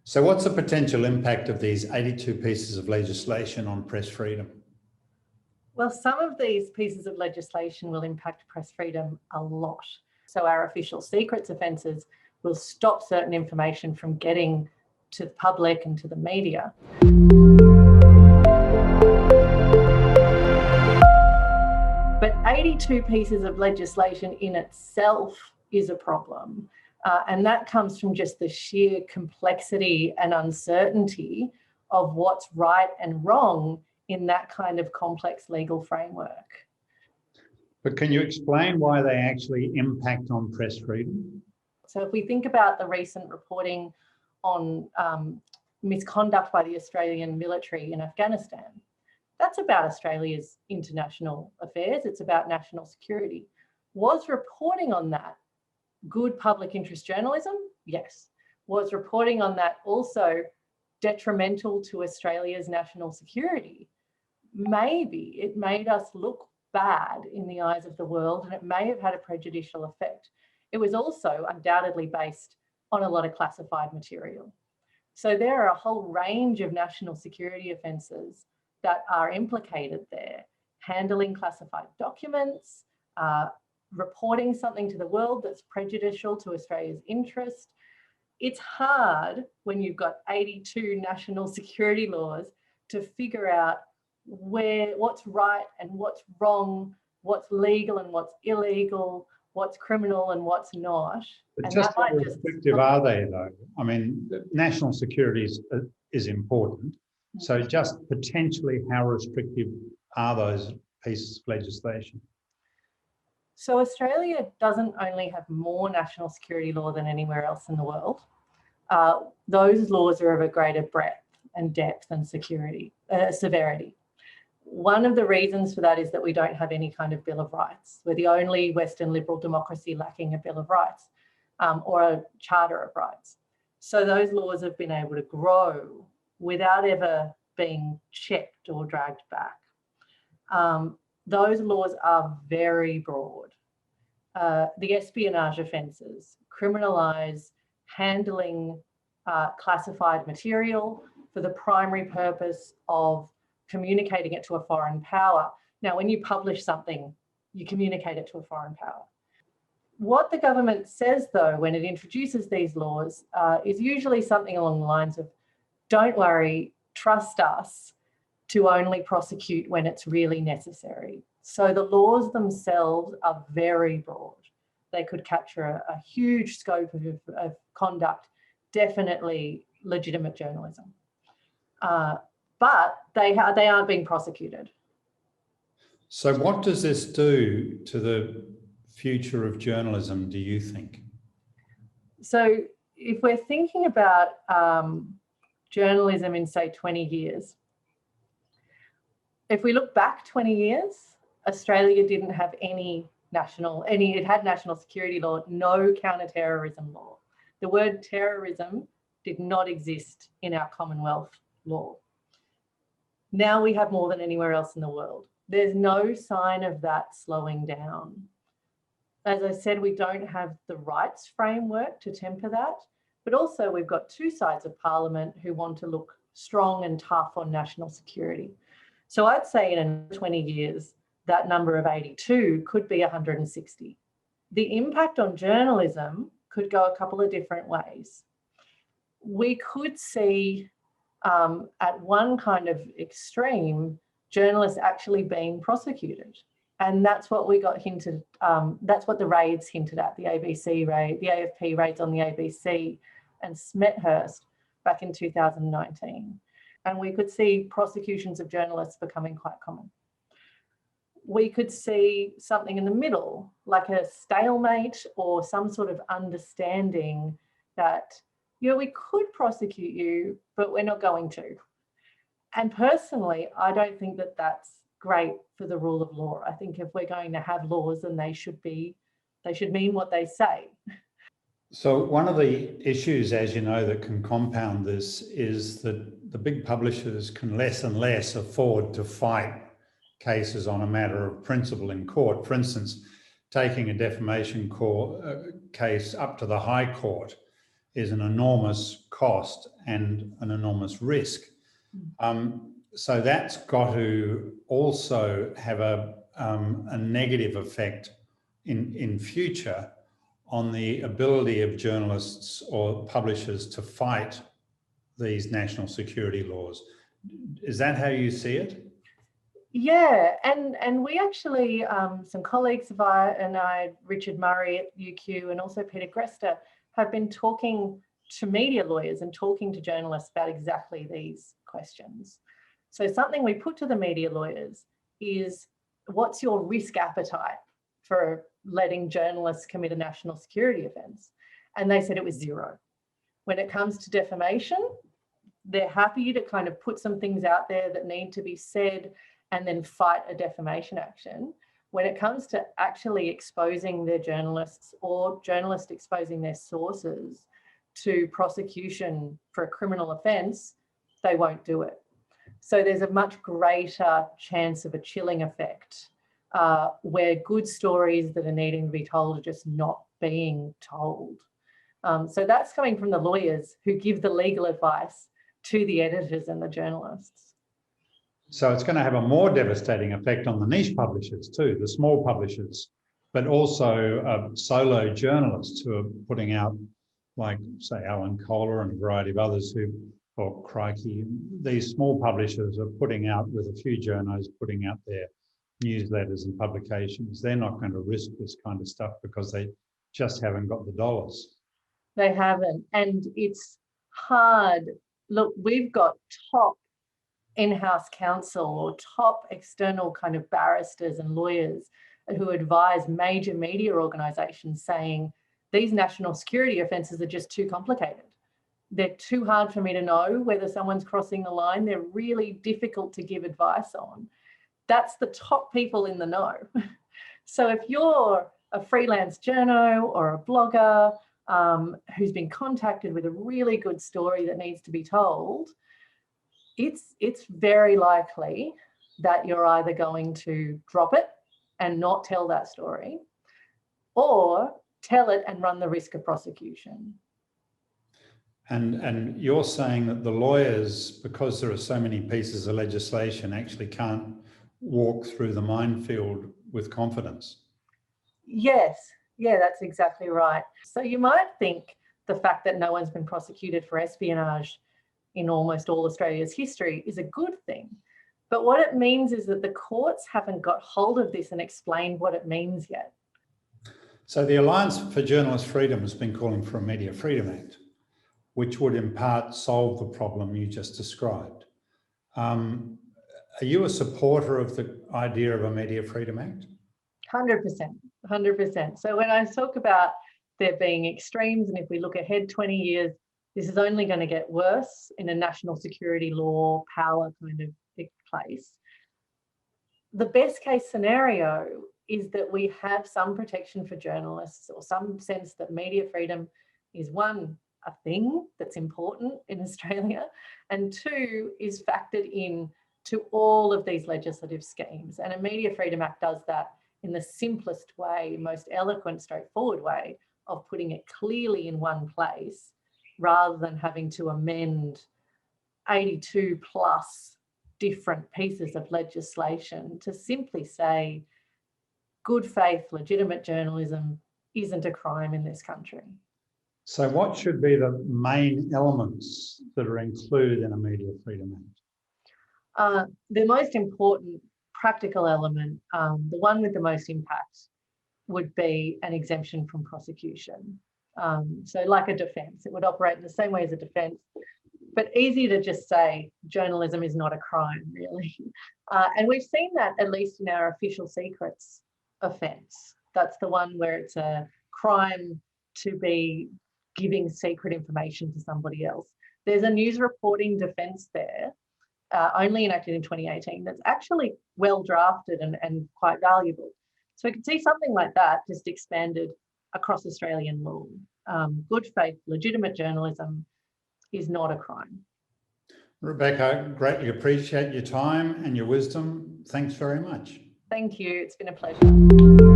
So what's the potential impact of these 82 pieces of legislation on press freedom? Well, some of these pieces of legislation will impact press freedom a lot. So our official secrets offences will stop certain information from getting to the public and to the media. But 82 pieces of legislation in itself is a problem. And that comes from just the sheer complexity and uncertainty of what's right and wrong in that kind of complex legal framework. But can you explain why they actually impact on press freedom? So if we think about the recent reporting on misconduct by the Australian military in Afghanistan, that's about Australia's international affairs. It's about national security. Was reporting on that good public interest journalism? Yes. Was reporting on that also detrimental to Australia's national security? Maybe. It made us look bad in the eyes of the world, and it may have had a prejudicial effect. It was also undoubtedly based on a lot of classified material. So there are a whole range of national security offences that are implicated there. Handling classified documents, reporting something to the world that's prejudicial to Australia's interest. It's hard when you've got 82 national security laws to figure out what's right and what's wrong, what's legal and what's illegal, what's criminal and what's not. But and just how restrictive are they, though? I mean, national security is important. So just potentially how restrictive are those pieces of legislation? So Australia doesn't only have more national security law than anywhere else in the world. Those laws are of a greater breadth and depth and severity. One of the reasons for that is that we don't have any kind of Bill of Rights. We're the only Western liberal democracy lacking a Bill of Rights or a Charter of Rights. So those laws have been able to grow without ever being checked or dragged back. Those laws are very broad. The espionage offences criminalise handling classified material for the primary purpose of communicating it to a foreign power. Now, when you publish something, you communicate it to a foreign power. What the government says, though, when it introduces these laws is usually something along the lines of, don't worry, trust us to only prosecute when it's really necessary. So the laws themselves are very broad. They could capture a huge scope of conduct, definitely legitimate journalism. But they aren't being prosecuted. So what does this do to the future of journalism, do you think? So if we're thinking about journalism in, say, 20 years, if we look back 20 years, Australia didn't have it had national security law, no counter-terrorism law. The word terrorism did not exist in our Commonwealth law. Now we have more than anywhere else in the world. There's no sign of that slowing down. As I said, we don't have the rights framework to temper that, but also we've got two sides of Parliament who want to look strong and tough on national security. So I'd say in 20 years, that number of 82 could be 160. The impact on journalism could go a couple of different ways. We could see at one kind of extreme, journalists actually being prosecuted. And that's what we got hinted, that's what the raids hinted at, the ABC raid, the AFP raids on the ABC and Smethurst back in 2019. And we could see prosecutions of journalists becoming quite common. We could see something in the middle, like a stalemate or some sort of understanding that, we could prosecute you, but we're not going to. And personally, I don't think that that's great for the rule of law. I think if we're going to have laws, then they should mean what they say. So one of the issues, as you know, that can compound this is that the big publishers can less and less afford to fight cases on a matter of principle in court. For instance, taking a defamation case up to the High Court is an enormous cost and an enormous risk. So that's got to also have a negative effect in future on the ability of journalists or publishers to fight these national security laws. Is that how you see it? Yeah, and we actually, some colleagues of I, Richard Murray at UQ and also Peter Grester, have been talking to media lawyers and talking to journalists about exactly these questions. So something we put to the media lawyers is, what's your risk appetite for letting journalists commit a national security offence? And they said it was zero. When it comes to defamation, they're happy to kind of put some things out there that need to be said and then fight a defamation action. When it comes to actually exposing their journalists or journalists exposing their sources to prosecution for a criminal offence, they won't do it. So there's a much greater chance of a chilling effect where good stories that are needing to be told are just not being told. So that's coming from the lawyers who give the legal advice to the editors and the journalists. So it's going to have a more devastating effect on the niche publishers too, the small publishers, but also solo journalists who are putting out, like, say, Alan Kohler and a variety of others who, or Crikey, these small publishers are putting out, with a few journos, putting out their newsletters and publications. They're not going to risk this kind of stuff because they just haven't got the dollars. They haven't, and it's hard. Look, we've got top in-house counsel or top external kind of barristers and lawyers who advise major media organisations saying these national security offences are just too complicated. They're too hard for me to know whether someone's crossing the line. They're really difficult to give advice on. That's the top people in the know. So if you're a freelance journo or a blogger who's been contacted with a really good story that needs to be told, it's very likely that you're either going to drop it and not tell that story, or tell it and run the risk of prosecution. And you're saying that the lawyers, because there are so many pieces of legislation, actually can't walk through the minefield with confidence? Yes, yeah, that's exactly right. So you might think the fact that no one's been prosecuted for espionage in almost all Australia's history is a good thing. But what it means is that the courts haven't got hold of this and explained what it means yet. So the Alliance for Journalist Freedom has been calling for a Media Freedom Act, which would in part solve the problem you just described. Are you a supporter of the idea of a Media Freedom Act? 100%, 100%. So when I talk about there being extremes, and if we look ahead 20 years, this is only going to get worse in a national security law power kind of place. The best case scenario is that we have some protection for journalists, or some sense that media freedom is, one, a thing that's important in Australia, and two, is factored in to all of these legislative schemes. And a Media Freedom Act does that in the simplest way, most eloquent, straightforward way of putting it clearly in one place, rather than having to amend 82 plus different pieces of legislation to simply say good faith, legitimate journalism isn't a crime in this country. So what should be the main elements that are included in a Media Freedom Act? The most important practical element, the one with the most impact, would be an exemption from prosecution. So like a defence, it would operate in the same way as a defence, but easy to just say journalism is not a crime, really. And we've seen that at least in our official secrets offence. That's the one where it's a crime to be giving secret information to somebody else. There's a news reporting defence there, only enacted in 2018, that's actually well drafted and quite valuable. So we could see something like that just expanded across Australian law. Good faith, legitimate journalism is not a crime. Rebecca, greatly appreciate your time and your wisdom. Thanks very much. Thank you. It's been a pleasure.